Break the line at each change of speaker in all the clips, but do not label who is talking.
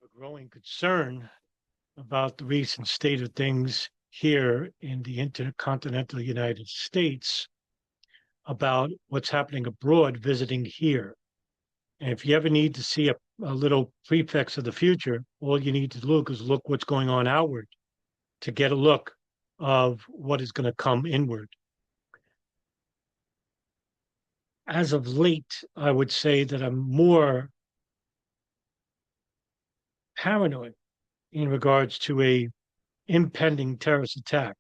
have a growing concern about the recent state of things here in the intercontinental United States about what's happening abroad visiting here. And if you ever need to see a little prefix of the future, all you need to look is look what's going on outward to get a look of what is going to come inward. As of late, I would say that I'm more paranoid in regards to a impending terrorist attack.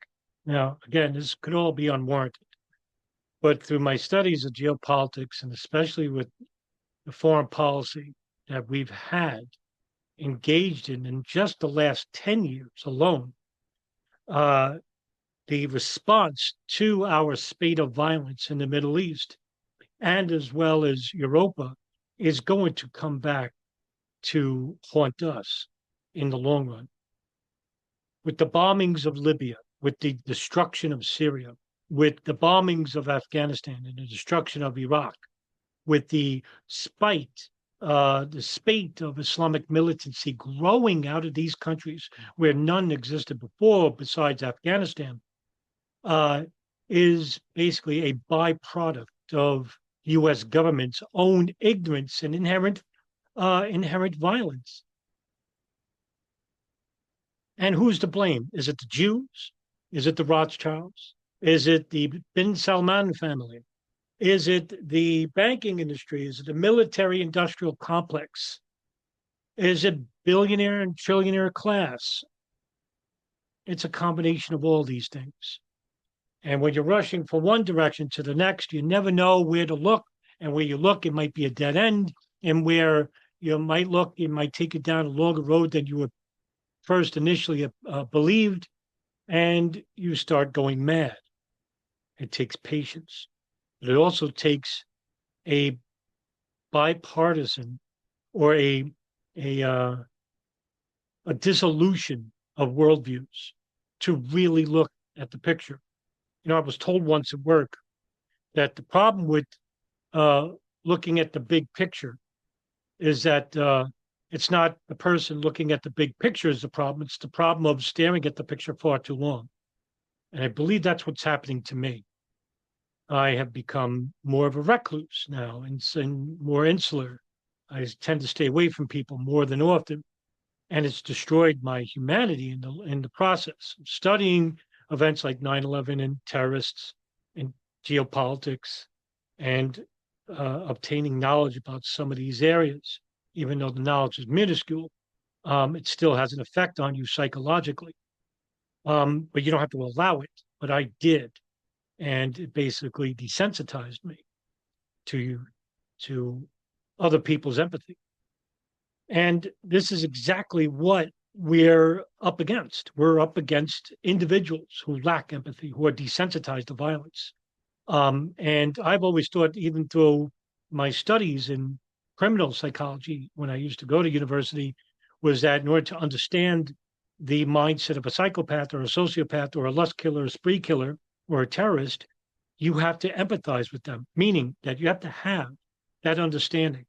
Now, again, this could all be unwarranted, but through my studies of geopolitics and especially with the foreign policy that we've had engaged in just the last 10 years alone, uh, the response to our spate of violence in the Middle East and as well as Europa is going to come back to haunt us in the long run. With the bombings of Libya, with the destruction of Syria, with the bombings of Afghanistan and the destruction of Iraq, with the spate of Islamic militancy growing out of these countries where none existed before besides Afghanistan, is basically a byproduct of U.S. government's own ignorance and inherent violence. And who's to blame? Is it the Jews? Is it the Rothschilds? Is it the bin Salman family? Is it the banking industry? Is it the military industrial complex? Is it billionaire and trillionaire class? It's a combination of all these things. And when you're rushing from one direction to the next, you never know where to look. And where you look, it might be a dead end. And where you might look, it might take you down a longer road than you were first initially believed. And you start going mad. It takes patience. But it also takes a bipartisan or a dissolution of worldviews to really look at the picture. You know, I was told once at work that the problem with looking at the big picture is that it's not the person looking at the big picture is the problem. It's the problem of staring at the picture far too long. And I believe that's what's happening to me. I have become more of a recluse now and more insular. I tend to stay away from people more than often, and it's destroyed my humanity in the process. Studying events like 9/11 and terrorists and geopolitics and obtaining knowledge about some of these areas, even though the knowledge is minuscule, it still has an effect on you psychologically. But you don't have to allow it. But I did. And it basically desensitized me to other people's empathy. And this is exactly what we're up against. We're up against individuals who lack empathy, who are desensitized to violence. And I've always thought, even through my studies in criminal psychology when I used to go to university, was that in order to understand the mindset of a psychopath or a sociopath or a lust killer, a spree killer, or a terrorist, you have to empathize with them, meaning that you have to have that understanding.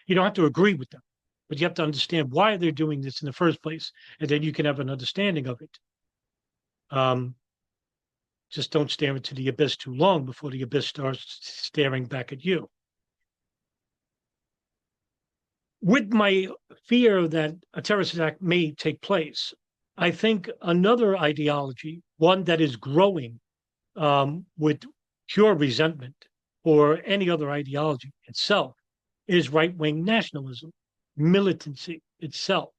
You don't have to agree with them, but you have to understand why they're doing this in the first place, and then you can have an understanding of it. Just don't stare into the abyss too long before the abyss starts staring back at you. With my fear that a terrorist attack may take place, I think another ideology, one that is growing with pure resentment or any other ideology itself, is right-wing nationalism, militancy itself.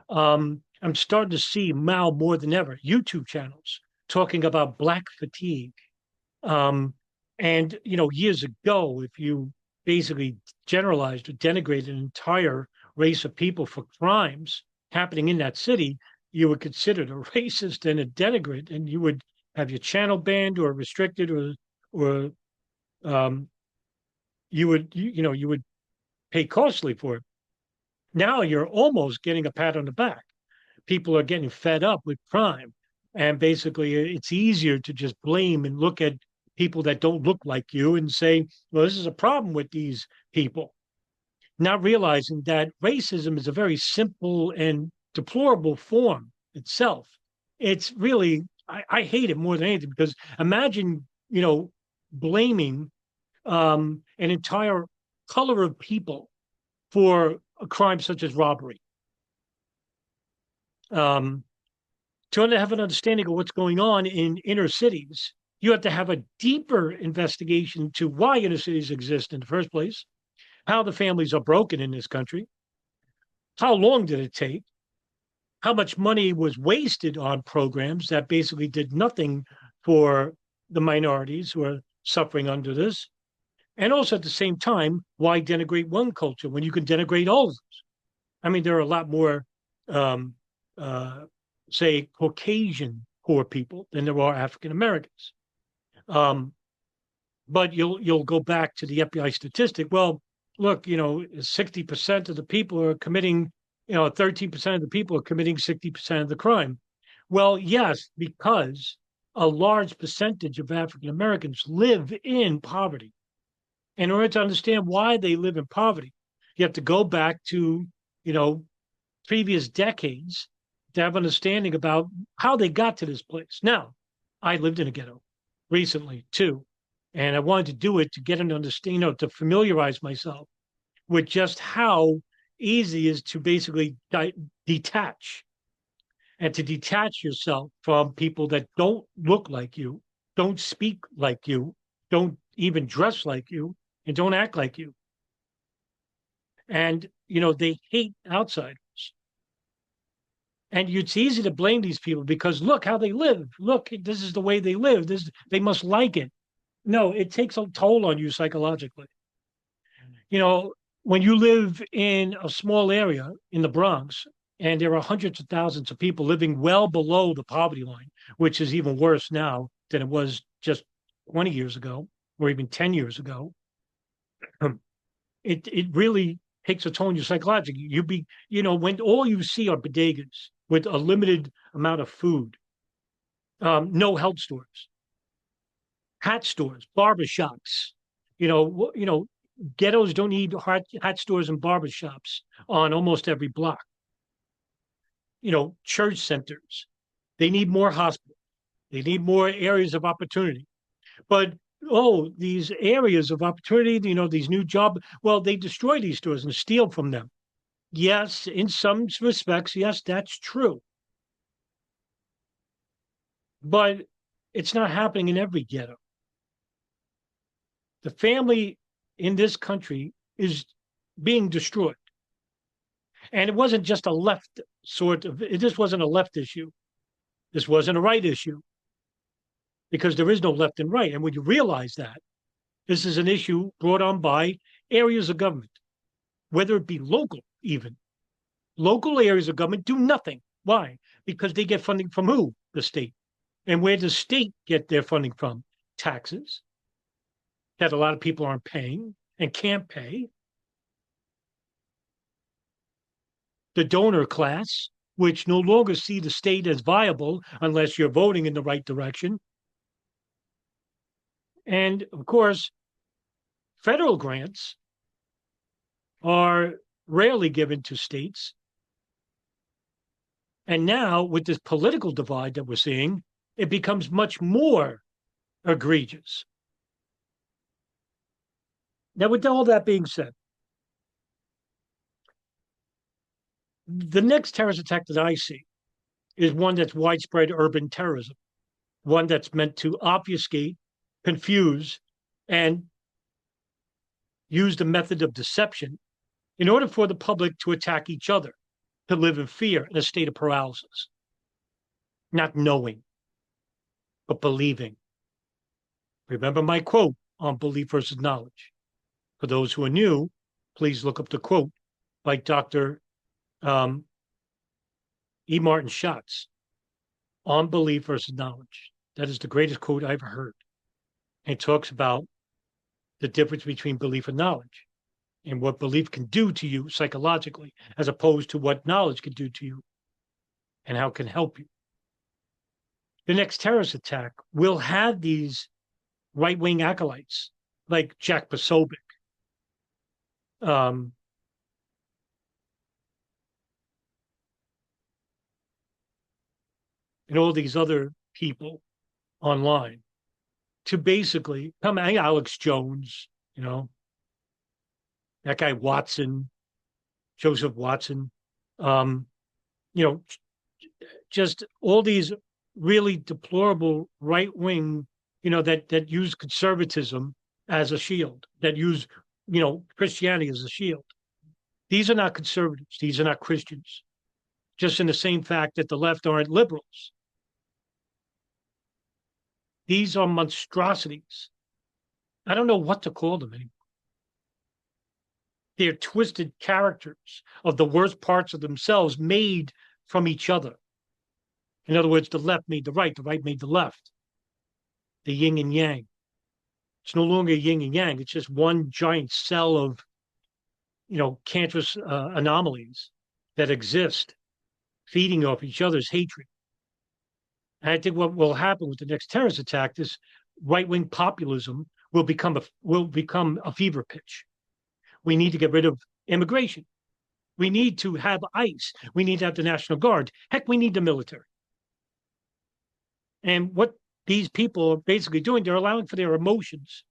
I'm starting to see now more than ever YouTube channels talking about black fatigue. And, you know, years ago, if you basically generalized or denigrated an entire race of people for crimes happening in that city, you were considered a racist and a denigrant, and you would have your channel banned or restricted, or you would pay costly for it. Now you're almost getting a pat on the back. People are getting fed up with crime, and basically it's easier to just blame and look at people that don't look like you and say, well, this is a problem with these people. not realizing that racism is a very simple and deplorable form itself. It's really, I hate it more than anything because imagine, blaming an entire color of people for a crime such as robbery. Um, to have an understanding of what's going on in inner cities, you have to have a deeper investigation to why inner cities exist in the first place, how the families are broken in this country, how long did it take, how much money was wasted on programs that basically did nothing for the minorities who are suffering under this, and also at the same time, why denigrate one culture when you can denigrate all of them? I mean, there are a lot more, um, uh, say, Caucasian poor people than there are African Americans. Um, but you'll go back to the FBI statistic. Well, look, 60% of the people are committing, 13% of the people are committing 60% of the crime. Well, yes, because a large percentage of African Americans live in poverty. In order to understand why they live in poverty, you have to go back to, you know, previous decades to have understanding about how they got to this place. Now, I lived in a ghetto recently too, and I wanted to do it to get an understanding, to familiarize myself with just how easy it is to basically detach and to detach yourself from people that don't look like you, don't speak like you, don't even dress like you, and don't act like you. And, they hate outsiders. And it's easy to blame these people because look how they live. Look, this is the way they live. They must like it. No, it takes a toll on you psychologically. You know, when you live in a small area in the Bronx and there are hundreds of thousands of people living well below the poverty line, which is even worse now than it was just 20 years ago or even 10 years ago, it really takes a toll on you psychologically. When all you see are bodegas with a limited amount of food, no health stores, hat stores, barber shops. Ghettos don't need hat stores and barber shops on almost every block. Church centers. They need more hospitals. They need more areas of opportunity. But these areas of opportunity, these new jobs, well, they destroy these stores and steal from them. Yes, in some respects, yes, that's true. But it's not happening in every ghetto. The family in this country is being destroyed. And it wasn't just a left this wasn't a left issue. This wasn't a right issue because there is no left and right. And when you realize that, this is an issue brought on by areas of government, whether it be local, even. Local areas of government do nothing. Why? Because they get funding from who? The state. And where does state get their funding from? Taxes that a lot of people aren't paying and can't pay. The donor class, which no longer see the state as viable unless you're voting in the right direction. And of course, federal grants are rarely given to states. And now, with this political divide that we're seeing, it becomes much more egregious. Now, with all that being said, the next terrorist attack that I see is one that's widespread urban terrorism, one that's meant to obfuscate, confuse, and use the method of deception in order for the public to attack each other, to live in fear in a state of paralysis, not knowing, but believing. Remember my quote on belief versus knowledge. For those who are new, please look up the quote by Dr. E. Martin Schatz on belief versus knowledge. That is the greatest quote I ever heard. And it talks about the difference between belief and knowledge and what belief can do to you psychologically, as opposed to what knowledge can do to you and how it can help you. The next terrorist attack will have these right-wing acolytes like Jack Posobiec, and all these other people online to basically come, Alex Jones, that guy Watson, Joseph Watson, um, you know, just all these really deplorable right wing, that use conservatism as a shield, that use, Christianity as a shield. These are not conservatives. These are not Christians. Just in the same fact that the left aren't liberals. These are monstrosities. I don't know what to call them anymore. They're twisted characters of the worst parts of themselves made from each other. In other words, the left made the right made the left. The yin and yang. It's no longer yin and yang. It's just one giant cell of, cancerous anomalies that exist, feeding off each other's hatred. And I think what will happen with the next terrorist attack is right-wing populism will become a fever pitch. We need to get rid of immigration. We need to have ICE. We need to have the National Guard. Heck, we need the military. And what these people are basically doing, they're allowing for their emotions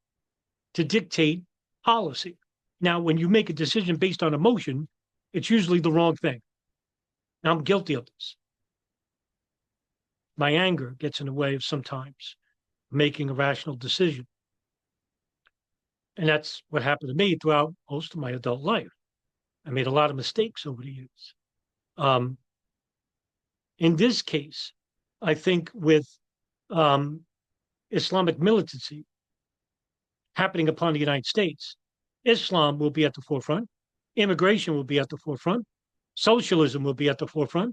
to dictate policy. Now, when you make a decision based on emotion, it's usually the wrong thing. Now, I'm guilty of this. My anger gets in the way of sometimes making a rational decision. And that's what happened to me throughout most of my adult life. I made a lot of mistakes over the years. In this case, I think with Islamic militancy happening upon the United States, Islam will be at the forefront, immigration will be at the forefront, socialism will be at the forefront,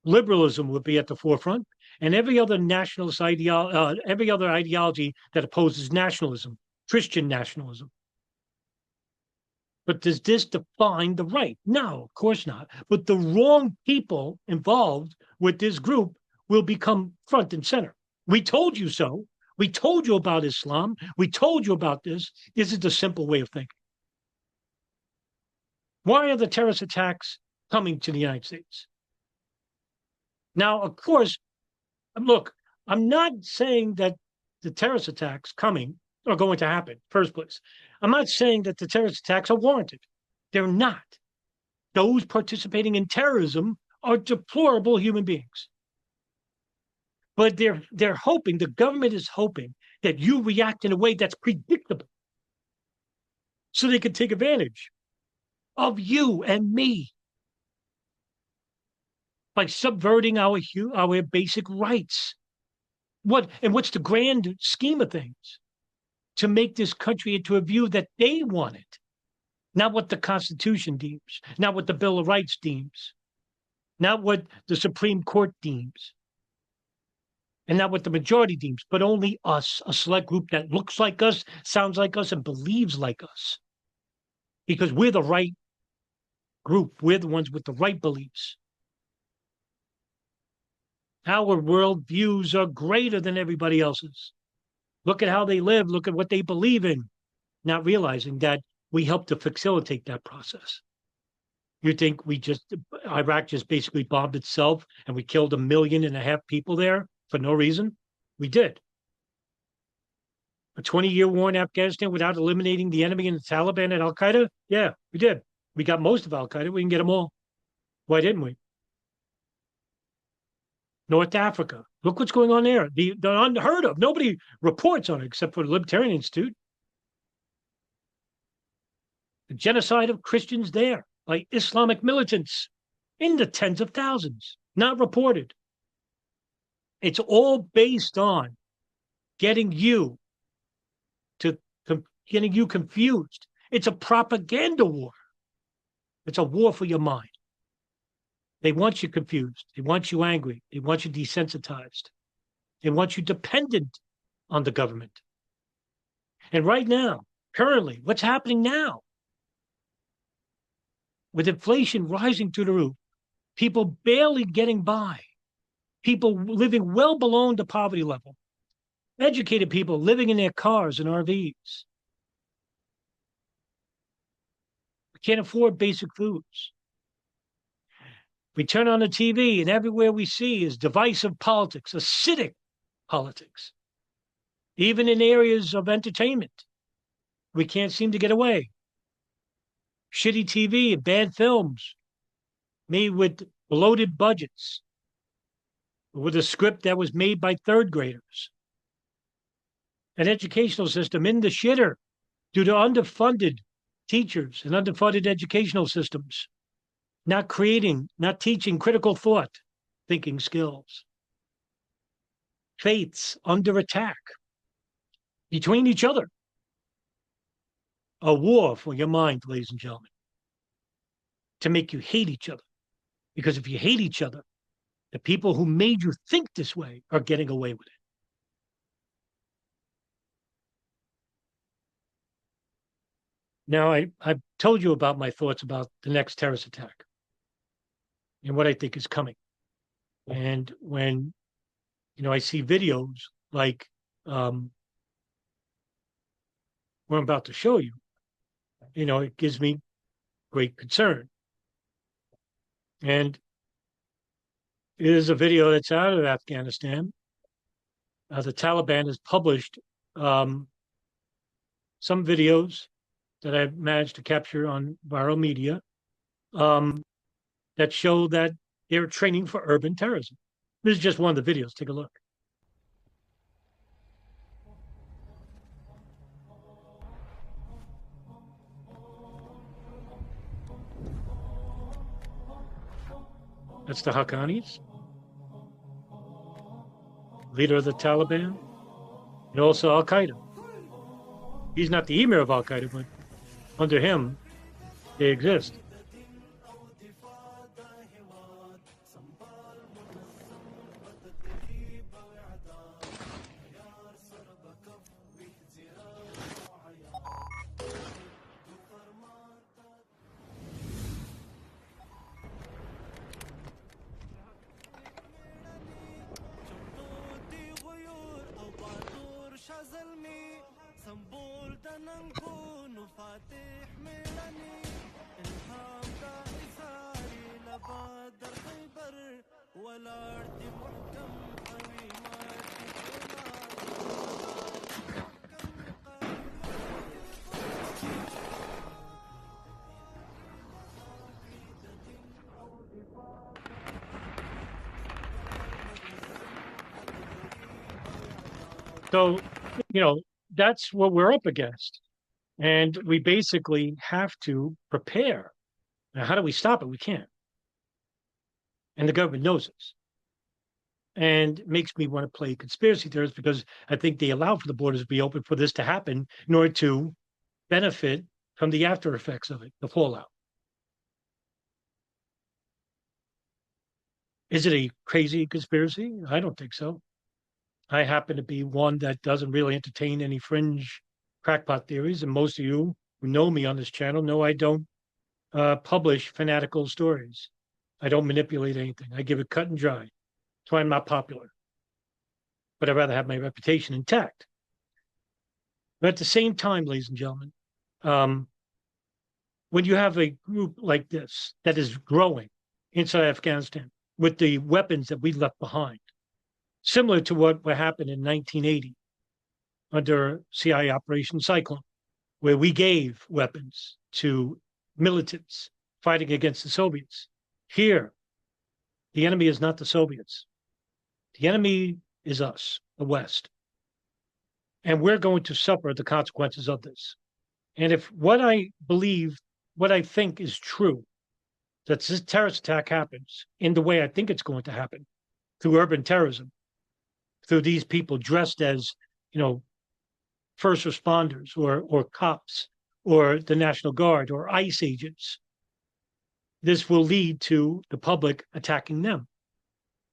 liberalism will be at the forefront, and every other nationalist every other ideology that opposes nationalism, Christian nationalism. But does this define the right? No, of course not. But the wrong people involved with this group will become front and center. We told you so. We told you about Islam. We told you about this. This is the simple way of thinking. Why are the terrorist attacks coming to the United States? Now, of course, look, I'm not saying that the terrorist attacks coming are going to happen, first place. I'm not saying that the terrorist attacks are warranted. They're not. Those participating in terrorism are deplorable human beings. But they're hoping, the government is hoping that you react in a way that's predictable so they can take advantage of you and me by subverting our basic rights. What's the grand scheme of things? To make this country into a view that they want it, not what the Constitution deems, not what the Bill of Rights deems, not what the Supreme Court deems, and not what the majority deems, but only us, a select group that looks like us, sounds like us, and believes like us. Because we're the right group. We're the ones with the right beliefs. Our world views are greater than everybody else's. Look at how they live. Look at what they believe in, not realizing that we help to facilitate that process. You think Iraq just basically bombed itself and we killed 1.5 million people there for no reason? We did. A 20-year war in Afghanistan without eliminating the enemy and the Taliban and Al-Qaeda? Yeah, we did. We got most of Al-Qaeda. We can get them all. Why didn't we? North Africa. Look what's going on there. They're unheard of. Nobody reports on it except for the Libertarian Institute. The genocide of Christians there by Islamic militants in the tens of thousands, not reported. It's all based on getting you confused. It's a propaganda war. It's a war for your mind. They want you confused. They want you angry. They want you desensitized. They want you dependent on the government. And right now, currently, what's happening now? With inflation rising through the roof, people barely getting by, people living well below the poverty level, educated people living in their cars and RVs. We can't afford basic foods. We turn on the TV, and everywhere we see is divisive politics, acidic politics. Even in areas of entertainment, we can't seem to get away. Shitty TV and bad films made with bloated budgets, with a script that was made by third graders. An educational system in the shitter due to underfunded teachers and underfunded educational systems, not teaching critical thought, thinking skills. Faiths under attack between each other. A war for your mind, ladies and gentlemen, to make you hate each other. Because if you hate each other, the people who made you think this way are getting away with it. Now, I've told you about my thoughts about the next terrorist attack and what I think is coming. And when, I see videos like what I'm about to show you, it gives me great concern. And it is a video that's out of Afghanistan. The Taliban has published some videos that I've managed to capture on viral media that show that they're training for urban terrorism. This is just one of the videos. Take a look. That's the Haqqanis, leader of the Taliban, and also Al Qaeda. He's not the emir of Al Qaeda, but under him, they exist. So, that's what we're up against. And we basically have to prepare. Now, how do we stop it? We can't. And the government knows this. And it makes me want to play conspiracy theorists because I think they allow for the borders to be open for this to happen in order to benefit from the after effects of it, the fallout. Is it a crazy conspiracy? I don't think so. I happen to be one that doesn't really entertain any fringe crackpot theories, and most of you who know me on this channel know I don't publish fanatical stories. I don't manipulate anything. I give it cut and dry. That's why I'm not popular. But I'd rather have my reputation intact. But at the same time, ladies and gentlemen, when you have a group like this that is growing inside Afghanistan with the weapons that we left behind, similar to what happened in 1980 under CIA Operation Cyclone, where we gave weapons to militants fighting against the Soviets. Here, the enemy is not the Soviets. The enemy is us, the West. And we're going to suffer the consequences of this. And if what I think is true, that this terrorist attack happens in the way I think it's going to happen, through urban terrorism, through these people dressed as, first responders or cops or the National Guard or ICE agents, this will lead to the public attacking them.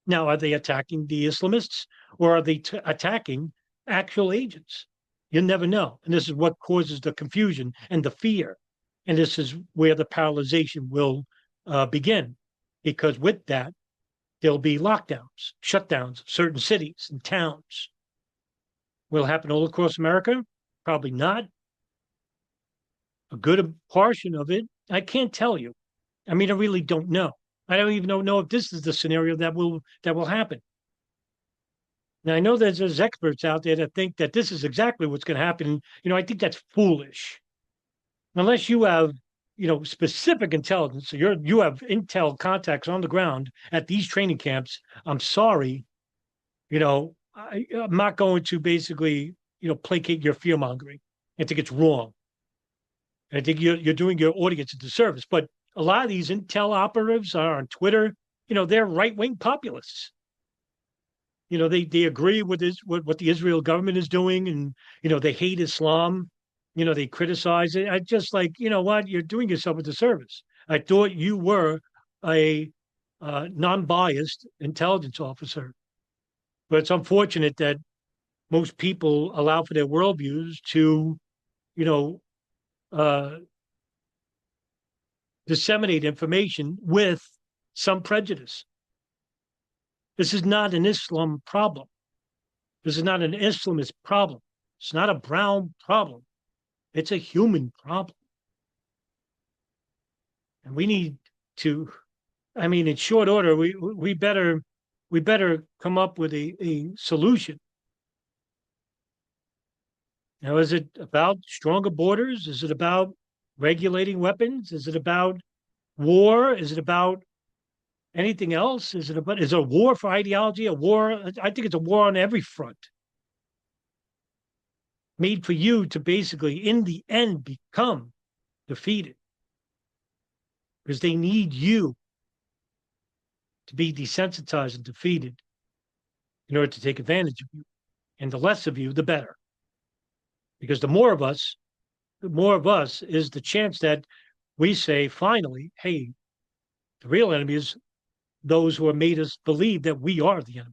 Now, are they attacking the Islamists or are they attacking actual agents? You never know. And this is what causes the confusion and the fear. And this is where the paralyzation will begin, because with that, there'll be lockdowns, shutdowns of certain cities and towns. Will it happen all across America? Probably not. A good portion of it, I can't tell you. I mean, I really don't know. I don't even know if this is the scenario that will happen. Now I know there's experts out there that think that this is exactly what's going to happen. I think that's foolish unless you have specific intelligence. So you have intel contacts on the ground at these training camps. I'm sorry, I'm not going to basically placate your fear mongering. I think it's wrong. I think you're doing your audience a disservice. But a lot of these intel operatives are on Twitter. They're right wing populists. They agree with with what the Israel government is doing, and they hate Islam. They criticize it. I just like, what, you're doing yourself a disservice. I thought you were a non-biased intelligence officer, but it's unfortunate that most people allow for their worldviews to, you know, uh, disseminate information with some prejudice. This is not an Islam problem. This is not an Islamist problem. It's not a brown problem. It's a human problem. And we need to, I mean, in short order, we better come up with a solution. Now, is it about stronger borders? Is it about regulating weapons? Is it about war? Is it about anything else? Is it a war for ideology? A war? I think it's a war on every front, made for you to basically, in the end, become defeated, because they need you to be desensitized and defeated in order to take advantage of you. And the less of you, the better. Because the more of us is the chance that we say, finally, hey, the real enemy is those who have made us believe that we are the enemy.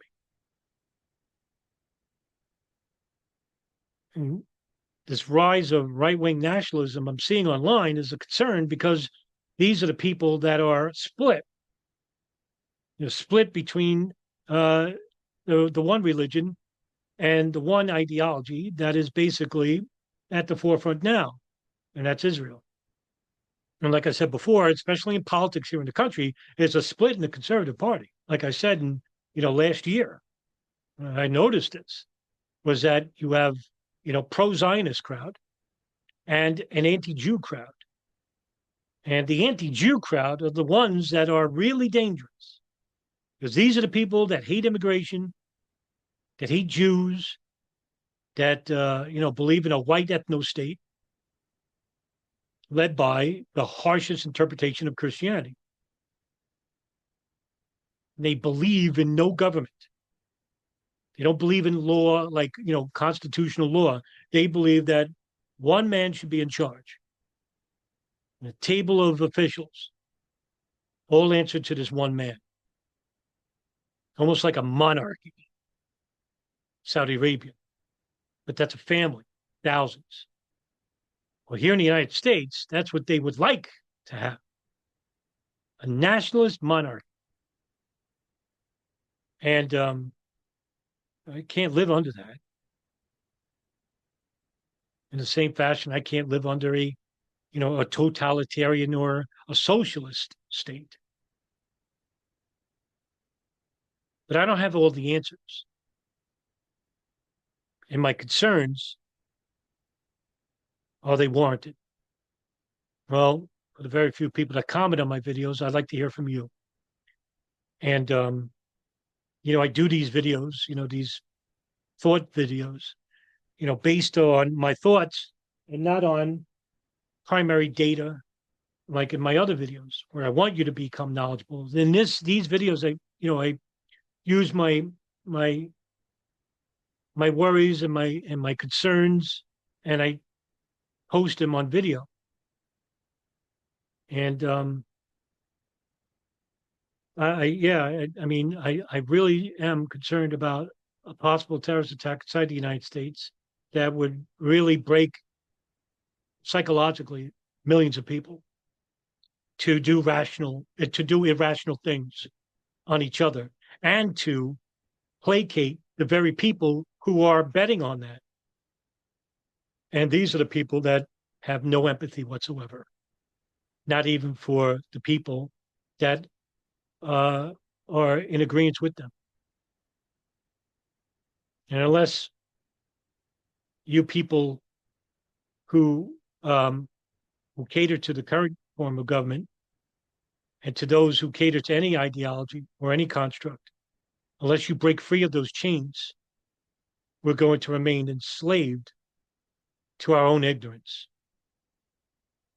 And this rise of right-wing nationalism I'm seeing online is a concern, because these are the people that are split, split between the one religion and the one ideology that is basically at the forefront now, and that's Israel. And like I said before, especially in politics here in the country, there's a split in the Conservative Party. Like I said, in last year, I noticed this, was that you have pro-Zionist crowd and an anti-Jew crowd, and the anti-Jew crowd are the ones that are really dangerous, because these are the people that hate immigration, that hate Jews, that believe in a white ethno state led by the harshest interpretation of Christianity. They believe in no government. They don't believe in law, like, constitutional law. They believe that one man should be in charge. And a table of officials all answer to this one man. Almost like a monarchy, Saudi Arabia. But that's a family, thousands. Well, here in the United States, that's what they would like to have, a nationalist monarchy. And I can't live under that. In the same fashion, I can't live under a totalitarian or a socialist state. But I don't have all the answers. And my concerns, are they warranted? Well, for the very few people that comment on my videos, I'd like to hear from you. And, I do these videos, these thought videos, based on my thoughts and not on primary data, like in my other videos, where I want you to become knowledgeable. In these videos, I use my worries and my concerns, and I post them on video. And I really am concerned about a possible terrorist attack inside the United States that would really break psychologically millions of people to do irrational things on each other, and to placate the very people who are betting on that. And these are the people that have no empathy whatsoever, not even for the people that are in agreement with them. And unless you people who who cater to the current form of government and to those who cater to any ideology or any construct, unless you break free of those chains, we're going to remain enslaved to our own ignorance.